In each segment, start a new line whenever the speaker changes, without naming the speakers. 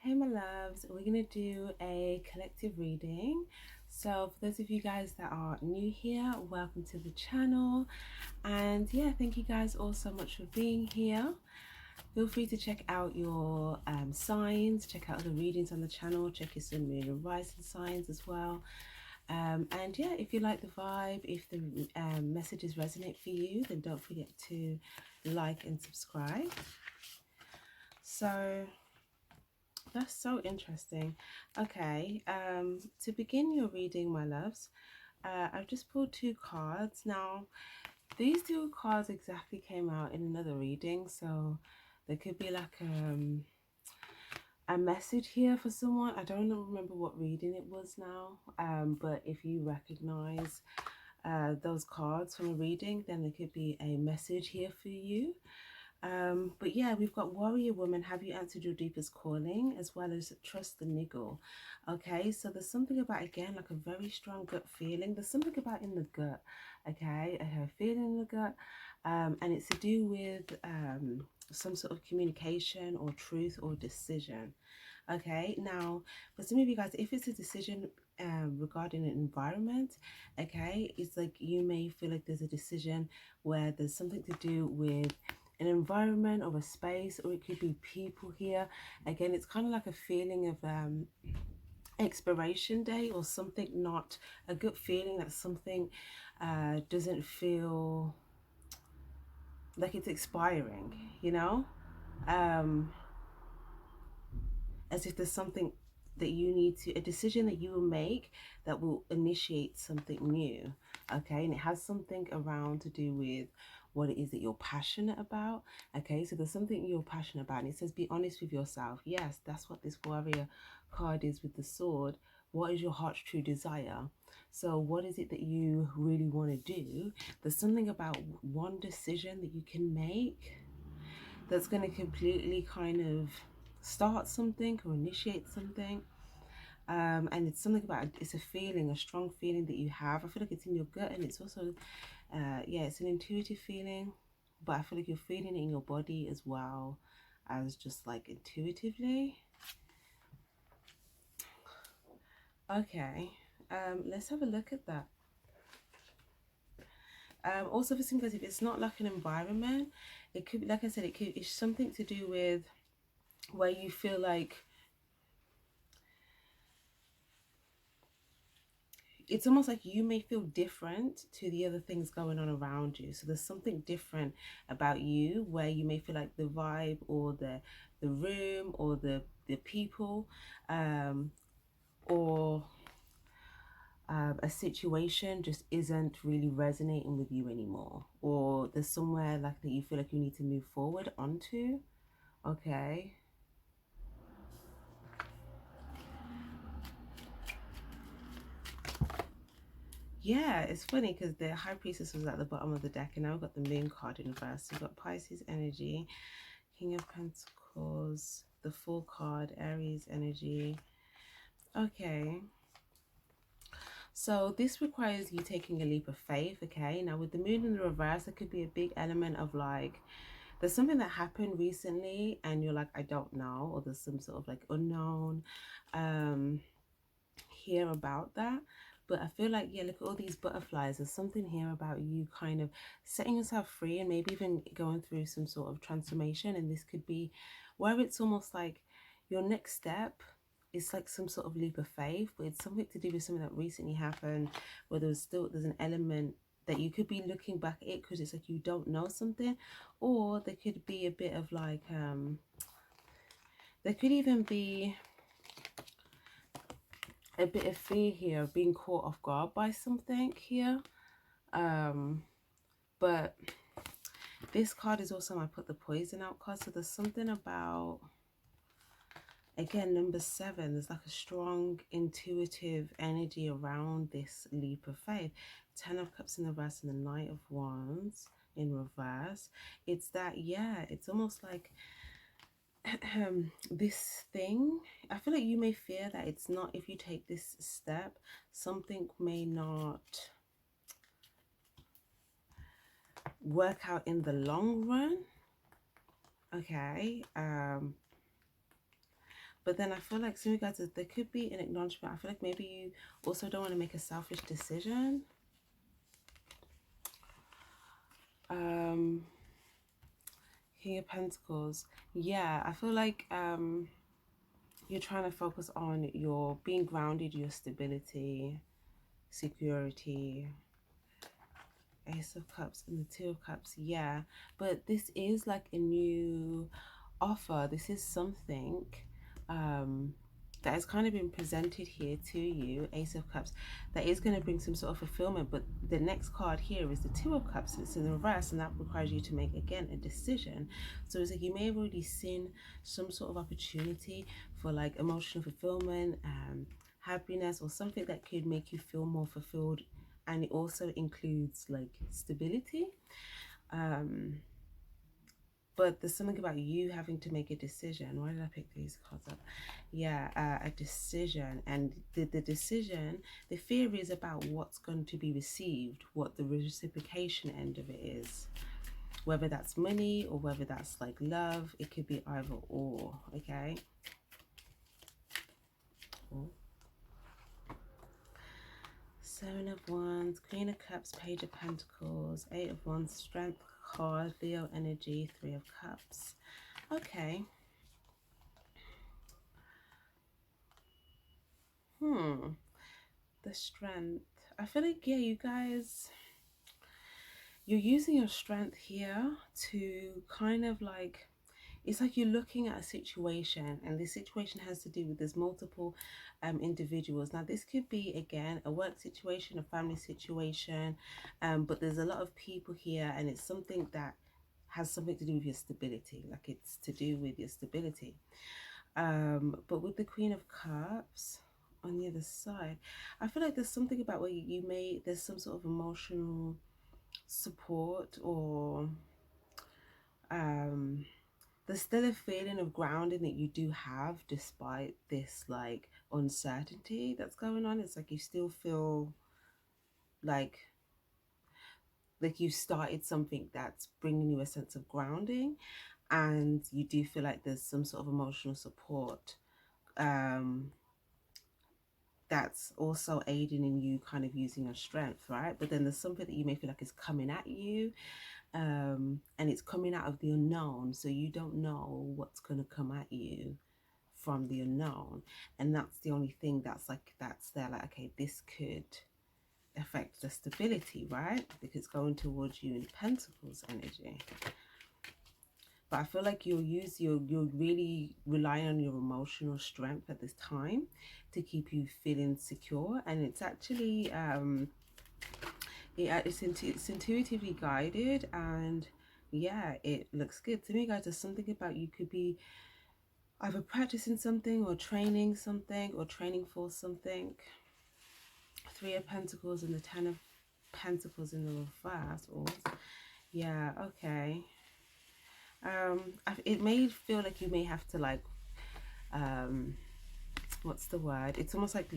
Hey my loves, we're going to do a collective reading. So for those of you guys that are new here, welcome to the channel. And yeah, thank you guys all so much for being here. Feel free to check out your signs, check out the readings on the channel, check your sun, moon and rising signs as well. And yeah, if you like the vibe, if the messages resonate for you, then don't forget to like and subscribe. So that's so interesting. Okay, to begin your reading, my loves, I've just pulled two cards. Now, these two cards exactly came out in another reading, so there could be like a message here for someone. I don't remember what reading it was now, but if you recognize those cards from a reading, then there could be a message here for you. But yeah, we've got warrior woman, have you answered your deepest calling, as well as trust the niggle. Okay, so there's something about, again, like a very strong gut feeling. There's something about in the gut. Okay, a feeling in the gut, and it's to do with some sort of communication or truth or decision. Okay, now for some of you guys, if it's a decision regarding an environment, okay, it's like you may feel like there's a decision where there's something to do with an environment or a space, or it could be people here. Again, it's kind of like a feeling of expiration day or something, not a good feeling that something doesn't feel like it's expiring, you know, um, as if there's something that you need to, a decision that you will make that will initiate something new. Okay, and it has something around to do with what it is that you're passionate about. Okay, so there's something you're passionate about, and it says be honest with yourself. Yes, that's what this warrior card is with the sword. What is your heart's true desire? So what is it that you really want to do? There's something about one decision that you can make that's going to completely kind of start something or initiate something. And it's something about, it's a feeling, a strong feeling that you have. I feel like it's in your gut, and it's also yeah, it's an intuitive feeling, but I feel like you're feeling it in your body as well as just like intuitively. Okay, let's have a look at that. Also for some guys, if it's not like an environment, it could be, like I said, it's something to do with where you feel like it's almost like you may feel different to the other things going on around you. So there's something different about you where you may feel like the vibe or the room or the people, or a situation just isn't really resonating with you anymore, or there's somewhere like that you feel like you need to move forward onto. Okay. Yeah, it's funny because the High Priestess was at the bottom of the deck, and now we've got the Moon card in reverse. So we've got Pisces energy, King of Pentacles, the Fool card, Aries energy. Okay. So this requires you taking a leap of faith, okay? Now with the Moon in the reverse, it could be a big element of like, there's something that happened recently and you're like, I don't know, or there's some sort of like unknown here about that. But I feel like, yeah, look at all these butterflies. There's something here about you kind of setting yourself free and maybe even going through some sort of transformation. And this could be where it's almost like your next step is like some sort of leap of faith, but it's something to do with something that recently happened where there's an element that you could be looking back at it because it's like you don't know something, or there could be a bit of like there could even be a bit of fear here, being caught off guard by something here. But this card is also, I put the poison out card, so there's something about, again, number 7, there's like a strong intuitive energy around this leap of faith. 10 of Cups in the reverse and the Knight of Wands in reverse. It's that, yeah, it's almost like this thing, I feel like you may fear that it's not, if you take this step, something may not work out in the long run. Okay, but But then I feel like some of you guys, there could be an acknowledgement. I feel like maybe you also don't want to make a selfish decision. King of Pentacles. Yeah, I feel like you're trying to focus on your being grounded, your stability, security. Ace of Cups and the Two of Cups. Yeah, but this is like a new offer. This is something that has kind of been presented here to you, Ace of Cups, that is going to bring some sort of fulfillment. But the next card here is the Two of Cups. It's in the reverse, and that requires you to make, again, a decision. So it's like you may have already seen some sort of opportunity for like emotional fulfillment, happiness, or something that could make you feel more fulfilled. And it also includes like stability. But there's something about you having to make a decision. Why did I pick these cards up? Yeah, a decision. And the decision, the fear is about what's going to be received, what the reciprocation end of it is. Whether that's money or whether that's like love, it could be either or, okay? Oh. Seven of Wands, Queen of Cups, Page of Pentacles, Eight of Wands, Strength card, Leo energy, Three of Cups. Okay. The Strength. I feel like, yeah, you guys, you're using your strength here to kind of like, it's like you're looking at a situation, and this situation has to do with there's multiple individuals. Now this could be, again, a work situation, a family situation, but there's a lot of people here, and it's something that has something to do with your stability, like it's to do with your stability. But with the Queen of Cups on the other side, I feel like there's something about where there's some sort of emotional support, or there's still a feeling of grounding that you do have despite this like uncertainty that's going on. It's like you still feel like you started something that's bringing you a sense of grounding, and you do feel like there's some sort of emotional support that's also aiding in you kind of using your strength, right? But then there's something that you may feel like is coming at you, and it's coming out of the unknown, so you don't know what's going to come at you from the unknown, and that's the only thing that's there, like, okay, this could affect the stability, right? Because it's going towards you in Pentacles energy. But I feel like you're really relying on your emotional strength at this time to keep you feeling secure, and it's actually it's intuitively guided, and yeah, it looks good to me, guys. There's something about you could be either practicing something or training something or training for something. Three of Pentacles and the Ten of Pentacles in the reverse. Or yeah, okay. It may feel like you may have to like what's the word, it's almost like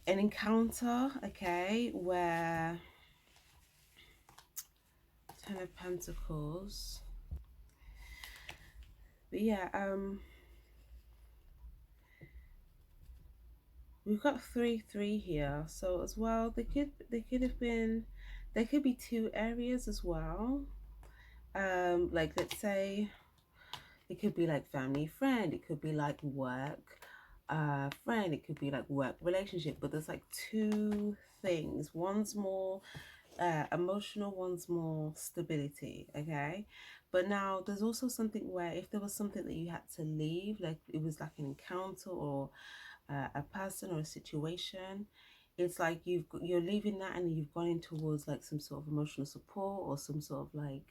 an encounter, okay, where Ten of Pentacles, but yeah, we've got 3-3 here, so as well there could be two areas as well. Like, let's say it could be like family friend, it could be like work friend, it could be like work relationship, but there's like two things. One's more emotional, one's more stability, okay? But now there's also something where if there was something that you had to leave, like it was like an encounter or a person or a situation, it's like you're leaving that and you've gone in towards like some sort of emotional support or some sort of like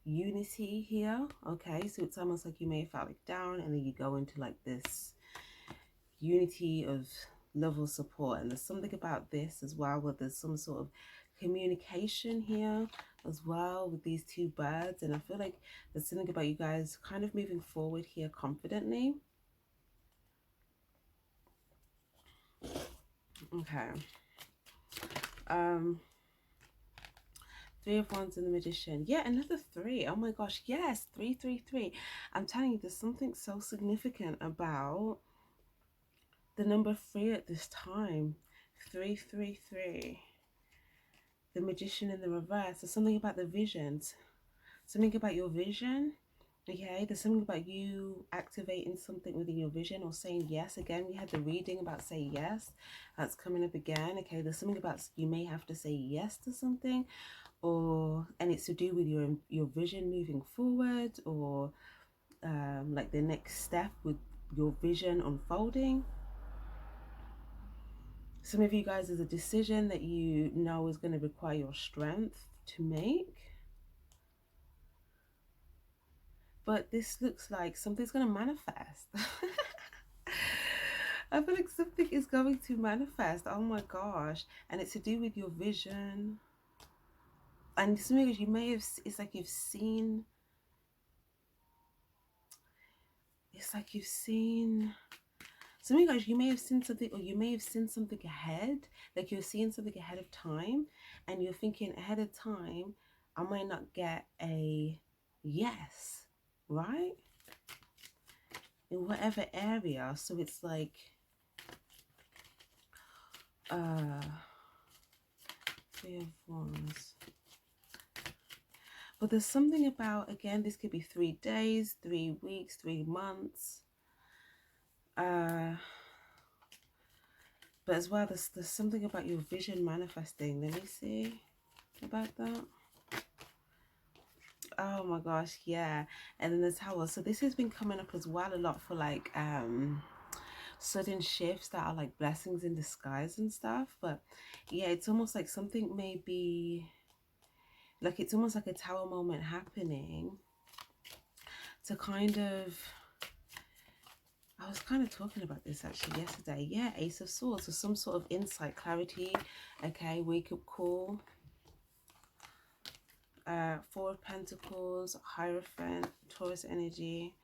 unity here, okay? So it's almost like you may have felt like down, and then you go into like this unity of level support. And there's something about this as well where there's some sort of communication here as well with these two birds, and I feel like there's something about you guys kind of moving forward here confidently. Okay. Three of Wands and the Magician. Yeah, another three. Oh my gosh, yes, 333. I'm telling you, there's something so significant about the number three at this time. 333. The Magician in the reverse. There's something about the visions. Something about your vision. Okay, there's something about you activating something within your vision or saying yes. Again, we had the reading about say yes. That's coming up again. Okay, there's something about you may have to say yes to something, and it's to do with your vision moving forward, or like the next step with your vision unfolding. Some of you guys, there's a decision that you know is going to require your strength to make. But this looks like something's going to manifest. I feel like something is going to manifest. Oh my gosh. And it's to do with your vision. And something you may have, it's like you've seen, something like you may have seen something, or you may have seen something ahead, like you're seeing something ahead of time, and you're thinking ahead of time, I might not get a yes, right? In whatever area. So it's like, Three of Wands. But there's something about, again, this could be 3 days, 3 weeks, 3 months. But as well, there's something about your vision manifesting. Let me see about that. Oh my gosh, yeah. And then the Tower. So this has been coming up as well a lot for like sudden shifts that are like blessings in disguise and stuff. But yeah, it's almost like something may be like, it's almost like a Tower moment happening to kind of, I was kind of talking about this actually yesterday. Yeah, Ace of Swords. So some sort of insight, clarity. Okay, wake up call. Four of Pentacles, Hierophant, Taurus energy.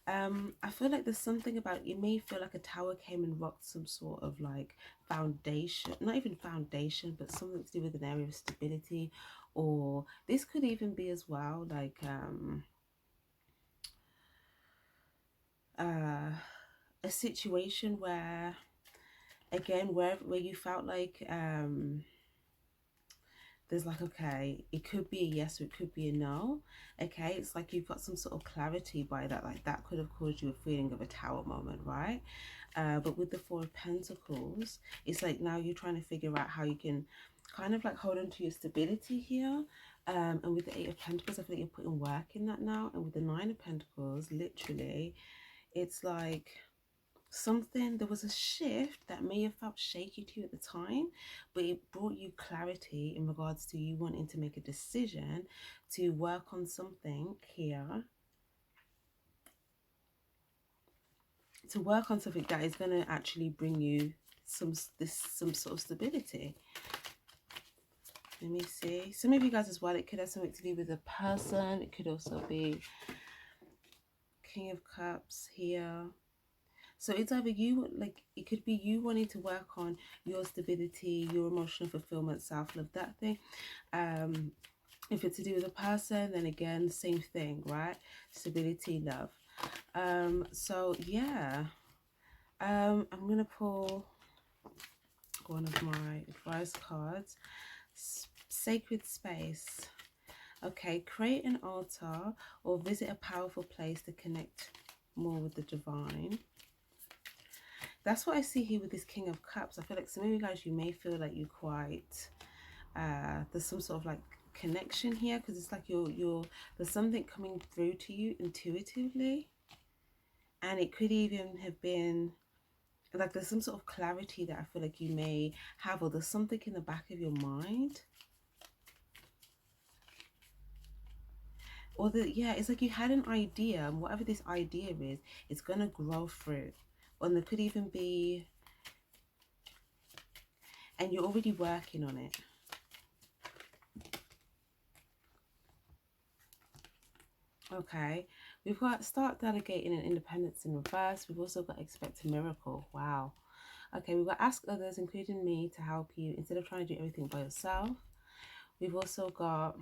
I feel like there's something about, you may feel like a tower came and rocked some sort of like foundation, not even foundation, but something to do with an area of stability. Or this could even be as well like a situation where, again, where you felt like there's like, okay, it could be a yes or it could be a no. Okay, it's like you've got some sort of clarity by that. Like that could have caused you a feeling of a Tower moment, right? But with the Four of Pentacles, it's like now you're trying to figure out how you can kind of like hold on to your stability here. And with the Eight of Pentacles, I feel like you're putting work in that now. And with the Nine of Pentacles, literally, it's like there was a shift that may have felt shaky to you at the time, but it brought you clarity in regards to you wanting to make a decision to work on something here, that is going to actually bring you some sort of stability. Let me see. Some of you guys as well, it could have something to do with a person. It could also be King of Cups here. So it's either you, like, it could be you wanting to work on your stability, your emotional fulfillment, self-love, that thing. If it's to do with a person, then again, same thing, right? Stability, love. So yeah, I'm going to pull one of my advice cards. Sacred space. Okay, create an altar or visit a powerful place to connect more with the divine. That's what I see here with this King of Cups. I feel like some of you guys, you may feel like you're quite, there's some sort of like connection here, because it's like there's something coming through to you intuitively. And it could even have been like there's some sort of clarity that I feel like you may have, or there's something in the back of your mind. Or yeah, it's like you had an idea, and whatever this idea is, it's going to grow through. And there could even be, and you're already working on it. Okay, we've got start delegating and independence in reverse. We've also got expect a miracle. Wow. Okay, we've got ask others, including me, to help you instead of trying to do everything by yourself. We've also got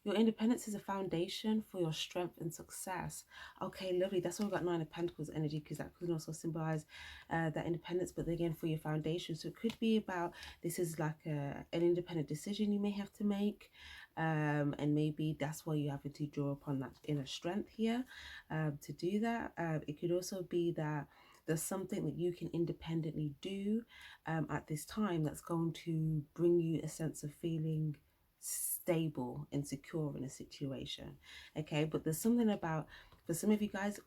your independence is a foundation for your strength and success. Okay, lovely. That's why we've got Nine of Pentacles energy, because that could also symbolize that independence, but again, for your foundation. So it could be about, this is like an independent decision you may have to make. And maybe that's why you have to draw upon that inner strength here to do that. It could also be that there's something that you can independently do at this time that's going to bring you a sense of feeling stable and secure in a situation. Okay, but there's something about, for some of you guys,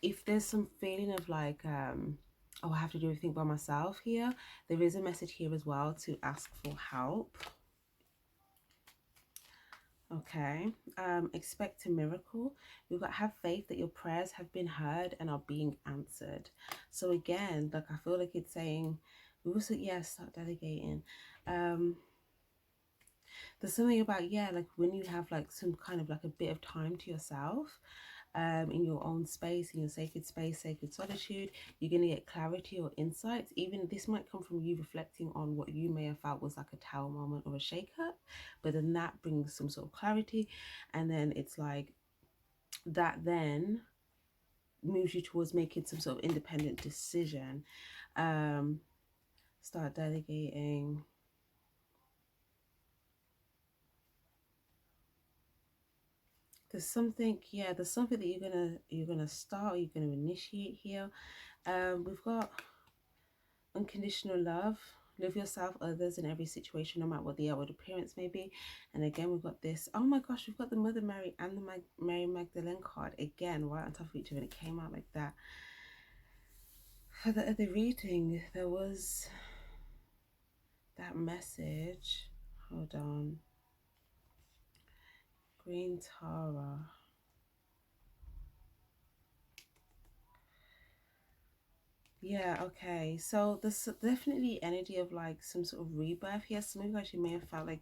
if there's some feeling of like oh, I have to do everything by myself here, there is a message here as well to ask for help. Okay, expect a miracle. We've got have faith that your prayers have been heard and are being answered. So again, like, I feel like it's saying, we also, yeah, start delegating. There's something about, yeah, like when you have like some kind of like a bit of time to yourself, in your own space, in your sacred space, sacred solitude, you're going to get clarity or insights. Even this might come from you reflecting on what you may have felt was like a tower moment or a shake-up, but then that brings some sort of clarity, and then it's like that then moves you towards making some sort of independent decision. Start delegating. There's something, yeah, there's something that you're gonna start, or you're gonna initiate here. We've got unconditional love. Live yourself, others, in every situation, no matter what the outward appearance may be. And again, we've got this, oh my gosh, we've got the Mother Mary and the Mary Magdalene card again right on top of each other, and it came out like that. For the other reading, there was that message. Hold on. Green Tara. Yeah, okay. So there's definitely energy of like some sort of rebirth here. Some of you actually may have felt like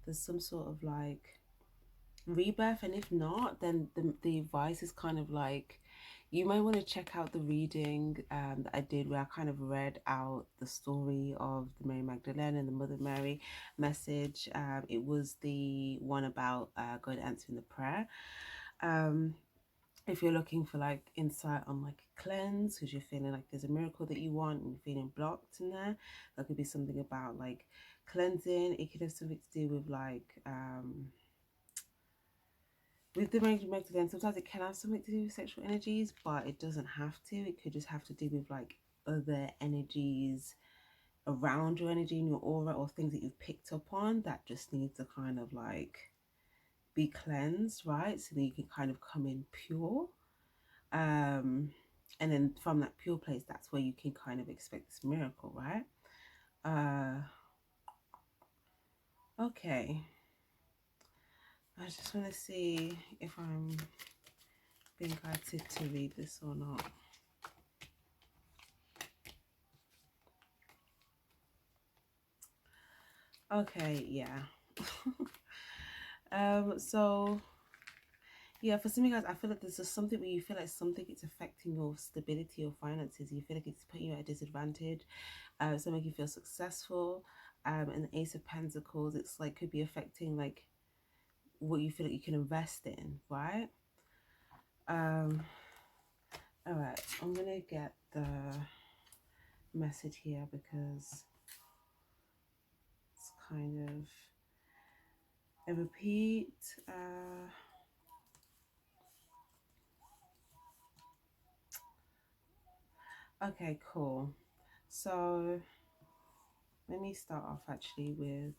there's some sort of like rebirth, and if not, then the advice is kind of like, you might want to check out the reading that I did, where I kind of read out the story of the Mary Magdalene and the Mother Mary message. It was the one about God answering the prayer. If you're looking for like insight on like cleanse, because you're feeling like there's a miracle that you want and you're feeling blocked in there, that could be something about like cleansing. It could have something to do with like with the Magdalene, sometimes it can have something to do with sexual energies, but it doesn't have to. It could just have to do with like other energies around your energy in your aura, or things that you've picked up on that just need to kind of like be cleansed, right? So that you can kind of come in pure. And then from that pure place, that's where you can kind of expect this miracle, right? Okay. I just want to see if I'm being guided to read this or not. Okay, yeah. So yeah, for some of you guys, I feel like there's just something where you feel like something is affecting your stability or finances. You feel like it's putting you at a disadvantage. Some make you feel successful. And the Ace of Pentacles, it's like could be affecting like what you feel like you can invest in, right? All right, I'm gonna get the message here because it's kind of a repeat. Okay, cool. So let me start off actually with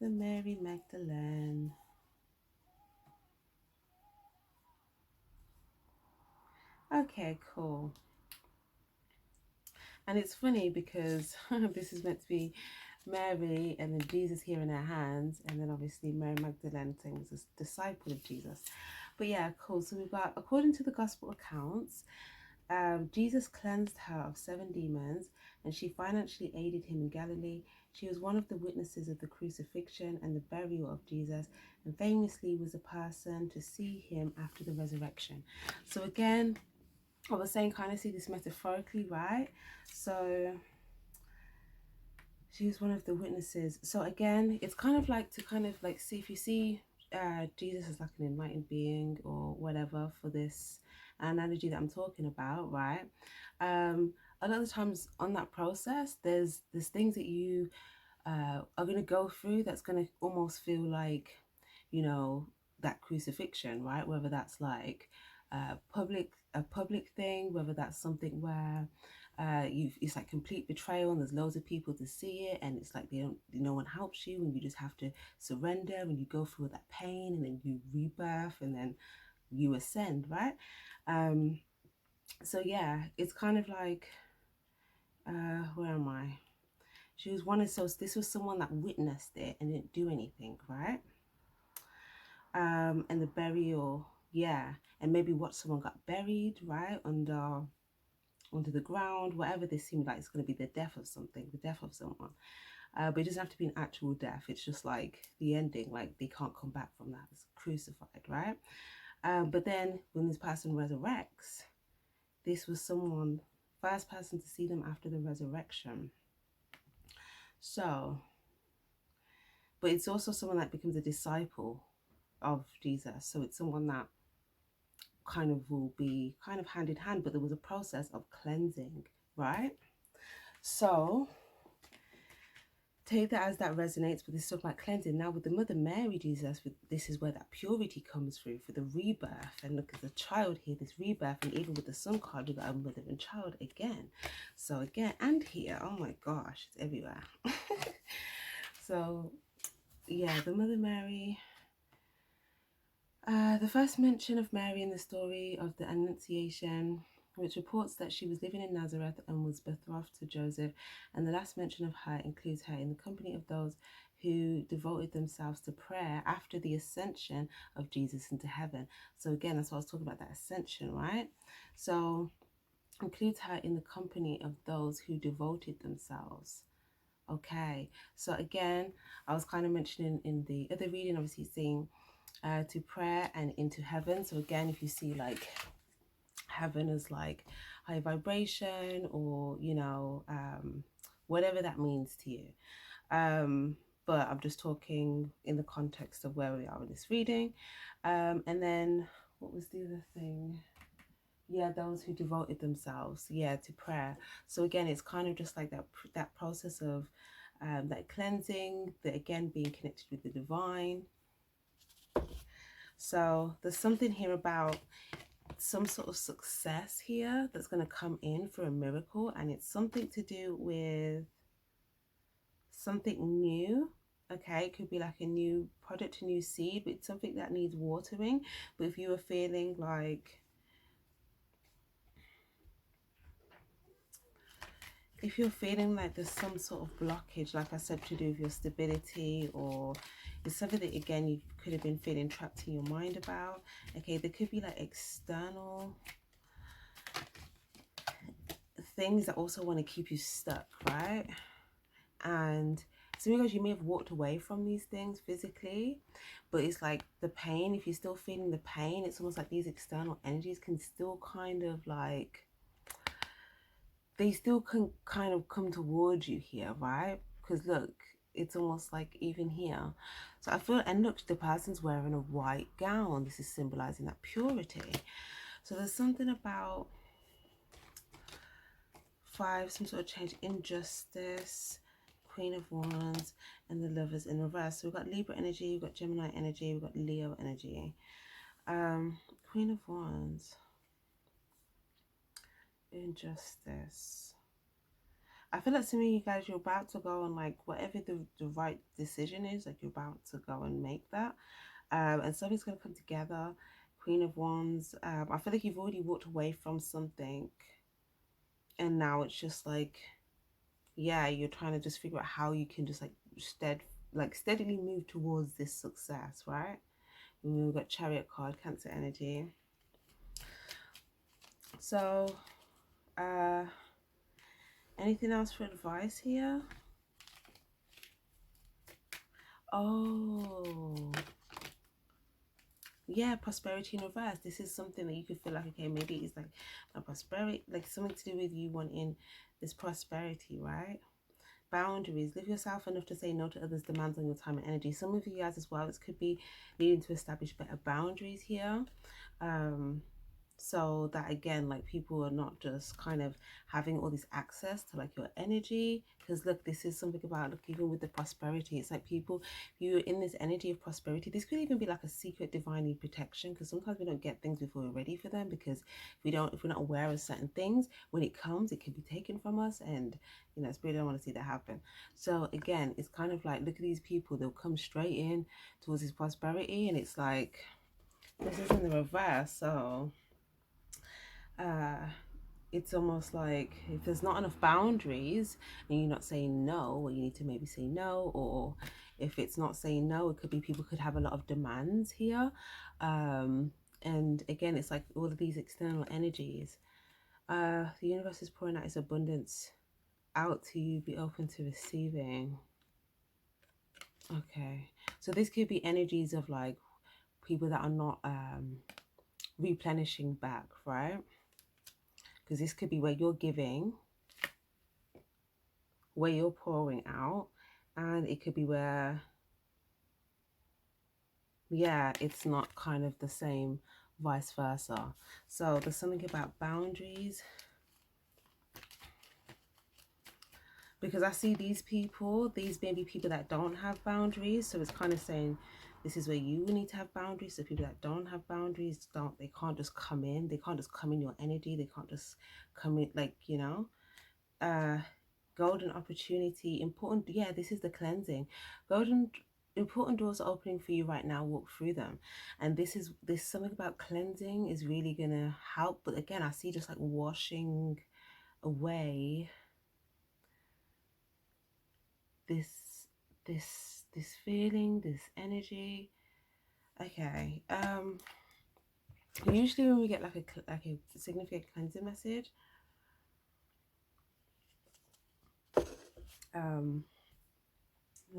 the Mary Magdalene. Okay, cool. And it's funny because this is meant to be Mary and then Jesus here in her hands, and then obviously Mary Magdalene saying was a disciple of Jesus. But yeah, cool. So we've got, according to the gospel accounts, Jesus cleansed her of 7 demons, and she financially aided him in Galilee. She was one of the witnesses of the crucifixion and the burial of Jesus, and famously was a person to see him after the resurrection. So again, I was saying, kind of see this metaphorically, right? So She's one of the witnesses. So again, it's kind of like to kind of like see if you see Jesus as like an enlightened being or whatever for this analogy that I'm talking about, right? A lot of times on that process, there's things that you are going to go through that's going to almost feel like, you know, that crucifixion, right? Whether that's like a public thing, whether that's something where it's like complete betrayal and there's loads of people to see it, and it's like no one helps you, and you just have to surrender, and you go through that pain, and then you rebirth, and then you ascend, right? Um, so yeah, it's kind of like where am I? She was one of, so this was someone that witnessed it and didn't do anything, right? And the burial, yeah, and maybe watch someone got buried, right, under the ground, whatever. This seemed like it's going to be the death of something, the death of someone. But it doesn't have to be an actual death. It's just like the ending, like they can't come back from that. It's crucified, right? But then when this person resurrects, this was someone, first person to see them after the resurrection. So, but it's also someone that becomes a disciple of Jesus. So it's someone that kind of will be kind of hand in hand, but there was a process of cleansing, right? So take that as that resonates with this stuff about cleansing. Now with the Mother Mary, Jesus, this is where that purity comes through for the rebirth. And look at the child here, this rebirth, and even with the Sun card, we've got a mother and child again. So again, and here, oh my gosh, it's everywhere. So yeah, the Mother Mary. The first mention of Mary in the story of the Annunciation, which reports that she was living in Nazareth and was betrothed to Joseph, and the last mention of her includes her in the company of those who devoted themselves to prayer after the ascension of Jesus into heaven. So again, that's what I was talking about, that ascension, right? So includes her in the company of those who devoted themselves. Okay, so again, I was kind of mentioning in the other reading, obviously saying to prayer and into heaven. So again, if you see like heaven as like high vibration, or you know, whatever that means to you, but I'm just talking in the context of where we are in this reading. And then what was the other thing? Yeah, those who devoted themselves, yeah, to prayer. So again, it's kind of just like that process of that cleansing, that again being connected with the divine. So there's something here about some sort of success here that's going to come in for a miracle, and it's something to do with something new. Okay, it could be like a new product, a new seed, but it's something that needs watering. But if you were feeling like, if you're feeling like there's some sort of blockage, like I said, to do with your stability, or it's something that again you could have been feeling trapped in your mind about. Okay, there could be like external things that also want to keep you stuck, right? And so because you may have walked away from these things physically, but it's like the pain, if you're still feeling the pain, it's almost like these external energies can still kind of like, they still can kind of come towards you here, right? Because look, it's almost like even here. So I feel, and look, the person's wearing a white gown. This is symbolizing that purity. So there's something about 5, some sort of change, injustice, Queen of Wands, and the Lovers in reverse. So we've got Libra energy, we've got Gemini energy, we've got Leo energy. Queen of Wands, injustice. I feel like some of you guys, you're about to go and like whatever the right decision is, like you're about to go and make that. And something's going to come together. Queen of Wands. I feel like you've already walked away from something, and now it's just like, yeah, you're trying to just figure out how you can just like steadily move towards this success, right? And we've got Chariot card, Cancer energy. So anything else for advice here? Oh yeah, prosperity in reverse. This is something that you could feel like, okay, maybe it's like a prosperity, like something to do with you wanting this prosperity, right? boundaries. Live yourself enough to say no to others' demands on your time and energy. Some of you guys as well, this could be needing to establish better boundaries here. So that again, like, people are not just kind of having all this access to like your energy. Because look, this is something about, look, even with the prosperity, it's like people, you're in this energy of prosperity. This could even be like a secret divinely protection, because sometimes we don't get things before we're ready for them, because if we're not aware of certain things, when it comes, it can be taken from us, and you know, spirit don't want to see that happen. So again, it's kind of like, look at these people, they'll come straight in towards this prosperity, and it's like, this is in the reverse. So it's almost like if there's not enough boundaries and you're not saying no, or you need to maybe say no, or if it's not saying no, it could be people could have a lot of demands here. And again, it's like all of these external energies. The universe is pouring out its abundance out to you. Be open to receiving. Okay, so this could be energies of like people that are not replenishing back, right? Because this could be where you're giving, where you're pouring out, and it could be where, yeah, it's not kind of the same, vice versa. So there's something about boundaries, because I see these people, these maybe people that don't have boundaries. So it's kind of saying this is where you need to have boundaries. So people that don't have boundaries, they can't just come in. They can't just come in your energy. They can't just come in, like, you know, golden opportunity, important. Yeah, this is the cleansing. Golden, important doors are opening for you right now. Walk through them. And this something about cleansing is really gonna help. But again, I see just like washing away this feeling, this energy. Okay. Usually when we get like a significant cleansing message, there'll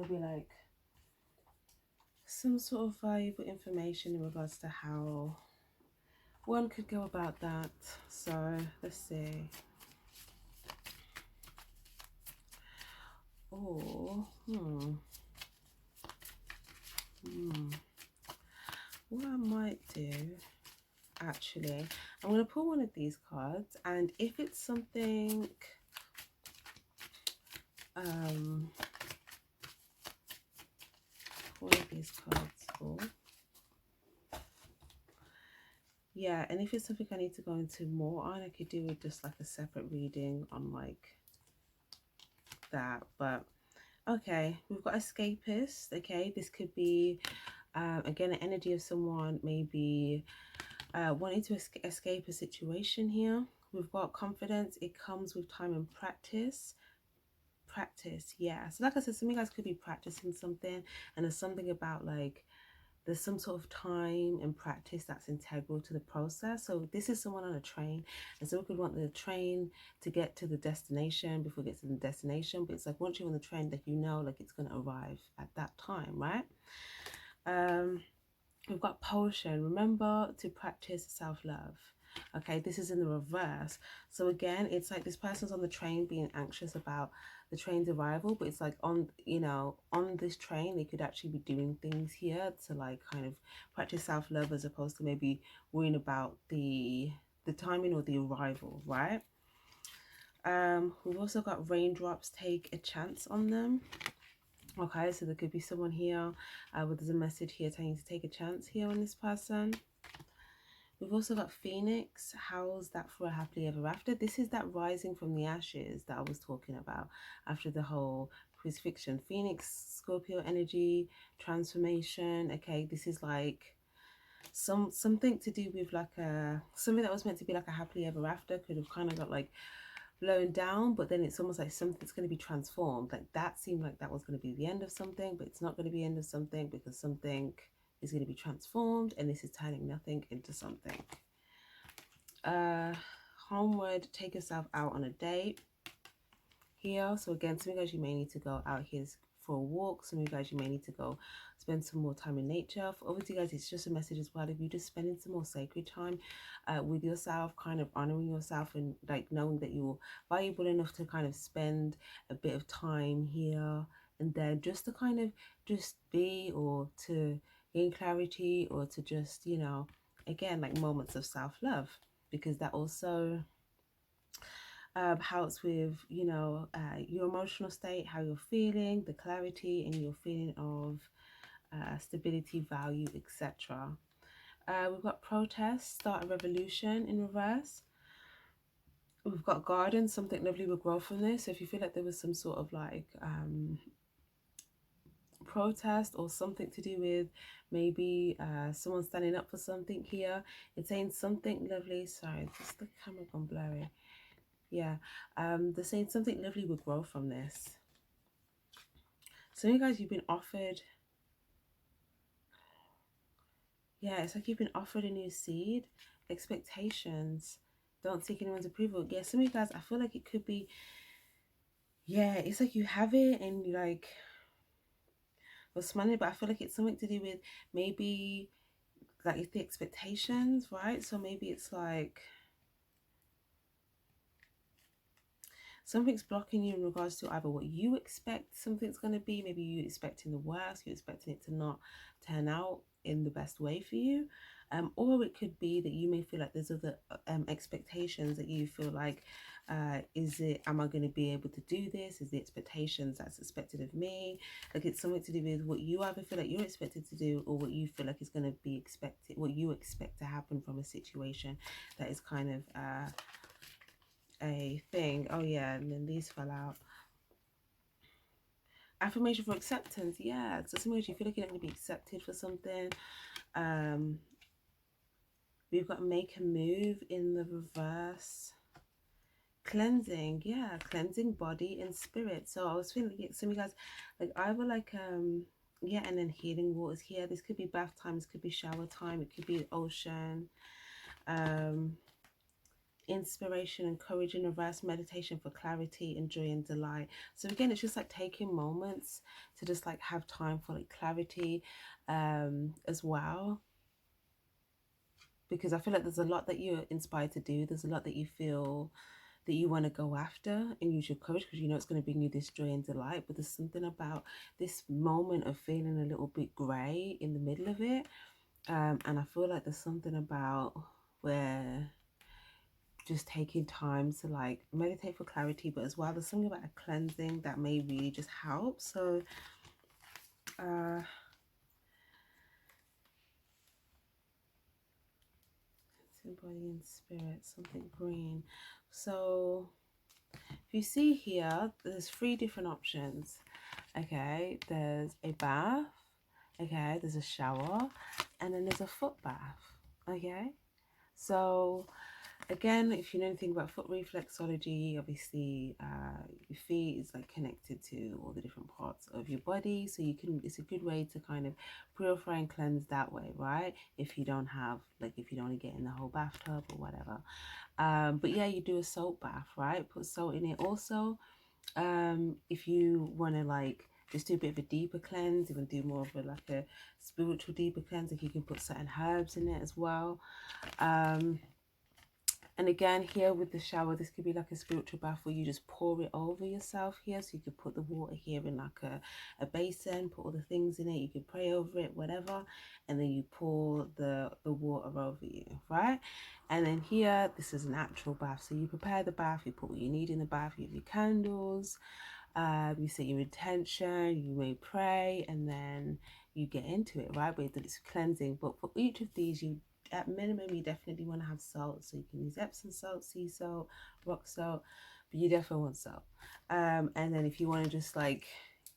be like some sort of valuable information in regards to how one could go about that. So let's see. Oh, what I might do, actually, I'm going to pull one of these cards, and if it's something one of these cards for, yeah, and if it's something I need to go into more on, I could do it just like a separate reading on like that. But okay, we've got escapist. Okay, this could be again an energy of someone maybe wanting to escape a situation here. We've got confidence. It comes with time and practice. Yeah, so like I said, some of you guys could be practicing something, and there's something about like there's some sort of time and practice that's integral to the process. So this is someone on a train, and so we could want the train to get to the destination before it gets to the destination, but it's like once you're on the train, like, you know, like it's going to arrive at that time, right? We've got potion. Remember to practice self-love. Okay, this is in the reverse. So again, it's like this person's on the train being anxious about the train's arrival, but it's like on, you know, on this train, they could actually be doing things here to like kind of practice self-love, as opposed to maybe worrying about the timing or the arrival, right? We've also got raindrops, take a chance on them. Okay, so there could be someone here where there's a message here telling you to take a chance here on this person. We've also got Phoenix, howls that for a happily ever after. This is that rising from the ashes that I was talking about after the whole crucifixion. Phoenix, Scorpio energy, transformation. Okay, this is like something to do with like something that was meant to be like a happily ever after could have kind of got like blown down, but then it's almost like something's going to be transformed. Like that seemed like that was going to be the end of something, but it's not going to be the end of something, because something is going to be transformed, and this is turning nothing into something. Homeward, take yourself out on a date here. So again, some of you guys, you may need to go out here for a walk. Some of you guys, you may need to go spend some more time in nature. For others of you guys, it's just a message as well of you just spending some more sacred time with yourself, kind of honoring yourself and like knowing that you're valuable enough to kind of spend a bit of time here and there just to kind of just be, or to gain clarity, or to just, you know, again, like moments of self-love, because that also helps with, you know, your emotional state, how you're feeling, the clarity and your feeling of stability, value, etc. We've got protest, start a revolution in reverse. We've got garden, something lovely will grow from this. So if you feel like there was some sort of like protest or something to do with maybe someone standing up for something here, it's saying something lovely. Sorry, just the camera gone blurry. Yeah, they're saying something lovely will grow from this. So you guys, you've been offered, yeah, it's like you've been offered a new seed. Expectations, don't seek anyone's approval. Yeah, some of you guys, I feel like it could be, yeah, it's like you have it and you like, what's money, but I feel like it's something to do with maybe like the expectations, right? So maybe it's like something's blocking you in regards to either what you expect something's going to be. Maybe you expecting the worst, you're expecting it to not turn out in the best way for you, or it could be that you may feel like there's other expectations that you feel like, is it, am I going to be able to do this? Is the expectations that's expected of me? Like it's something to do with what you either feel like you're expected to do, or what you feel like is going to be expected, what you expect to happen from a situation that is kind of a thing. Oh yeah, and then these fell out. Affirmation for acceptance. Yeah, so sometimes you feel like you're not going to be accepted for something. We've got make a move in the reverse. Cleansing, yeah, cleansing body and spirit. So I was feeling like some of you guys, like either like yeah, and then healing waters here. This could be bath time, this could be shower time, it could be the ocean. Inspiration and courage in reverse, meditation for clarity and joy and delight. So again, it's just like taking moments to just like have time for like clarity as well, because I feel like there's a lot that you're inspired to do, there's a lot that you feel that you want to go after and use your courage, because you know it's going to bring you this joy and delight, but there's something about this moment of feeling a little bit grey in the middle of it, and I feel like there's something about where just taking time to like meditate for clarity, but as well there's something about a cleansing that may really just help. So body and spirit, something green. So if you see here, there's 3 different options. Okay, there's a bath, okay, there's a shower, and then there's a foot bath. Okay, so again, if you know anything about foot reflexology, obviously your feet is like connected to all the different parts of your body, so you can, it's a good way to kind of purify and cleanse that way, right? If you don't have, like, if you don't want to get in the whole bathtub or whatever, but yeah, you do a salt bath, right? Put salt in it. Also, if you want to like just do a bit of a deeper cleanse, you want to do more of a like a spiritual deeper cleanse, like you can put certain herbs in it as well. And again, here with the shower, this could be like a spiritual bath where you just pour it over yourself here. So you could put the water here in like a basin, put all the things in it, you could pray over it, whatever, and then you pour the water over you, right? And then here, this is an actual bath. So you prepare the bath, you put what you need in the bath, you have your candles, you set your intention, you may pray, and then you get into it, right? But it's cleansing. But for each of these, you at minimum, you definitely want to have salt. So you can use Epsom salt, sea salt, rock salt, but you definitely want salt. And then if you want to just like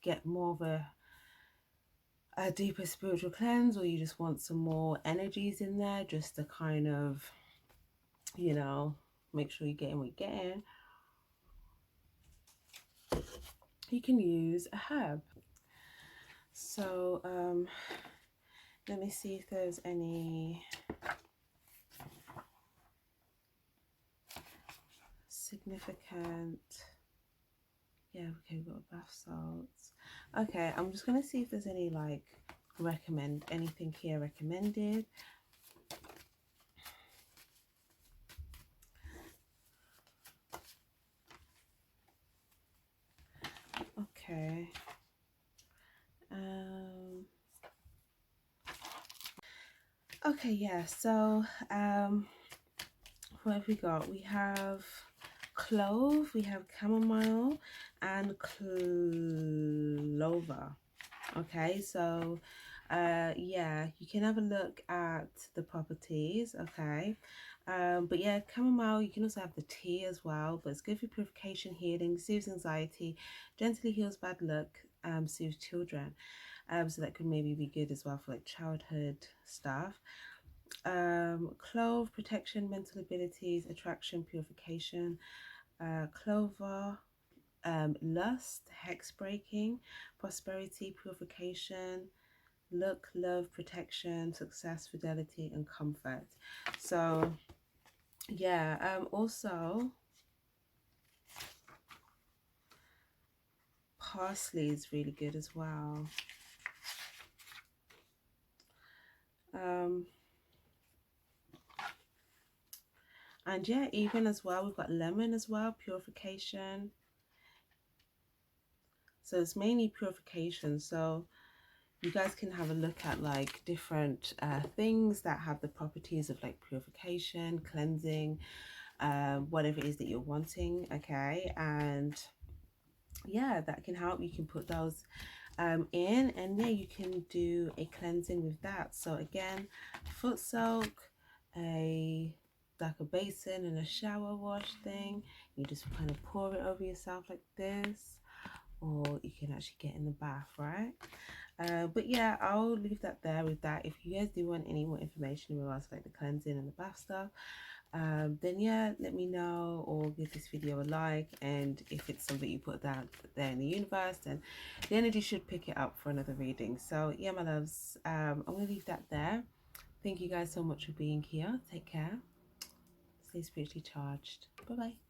get more of a deeper spiritual cleanse, or you just want some more energies in there just to kind of, you know, make sure you're getting what you're getting, you can use a herb. So let me see if there's any significant, yeah, okay, we've got bath salts. Okay, I'm just gonna see if there's any like anything here recommended. Okay. Okay, yeah, so what have we got? We have clove, we have chamomile, and clover. Okay, so yeah, you can have a look at the properties. Okay, but yeah, chamomile, you can also have the tea as well, but it's good for purification, healing, soothes anxiety, gently heals bad luck, soothes children. So that could maybe be good as well for like childhood stuff. Clove, protection, mental abilities, attraction, purification. Clover, lust, hex breaking, prosperity, purification, look, love, protection, success, fidelity, and comfort. So yeah, also parsley is really good as well. And yeah, even as well, we've got lemon as well, purification. So it's mainly purification. So you guys can have a look at like different things that have the properties of like purification, cleansing, whatever it is that you're wanting. Okay, and yeah, that can help. You can put those in, and yeah, you can do a cleansing with that. So again, foot soak, a like a basin and a shower wash thing. You just kind of pour it over yourself like this, or you can actually get in the bath, right? But yeah, I'll leave that there with that. If you guys do want any more information in regards to like the cleansing and the bath stuff, then yeah, let me know, or give this video a like. And if it's something you put down there in the universe, then the energy should pick it up for another reading. So yeah, my loves, I'm gonna leave that there. Thank you guys so much for being here. Take care. Stay spiritually charged. Bye bye.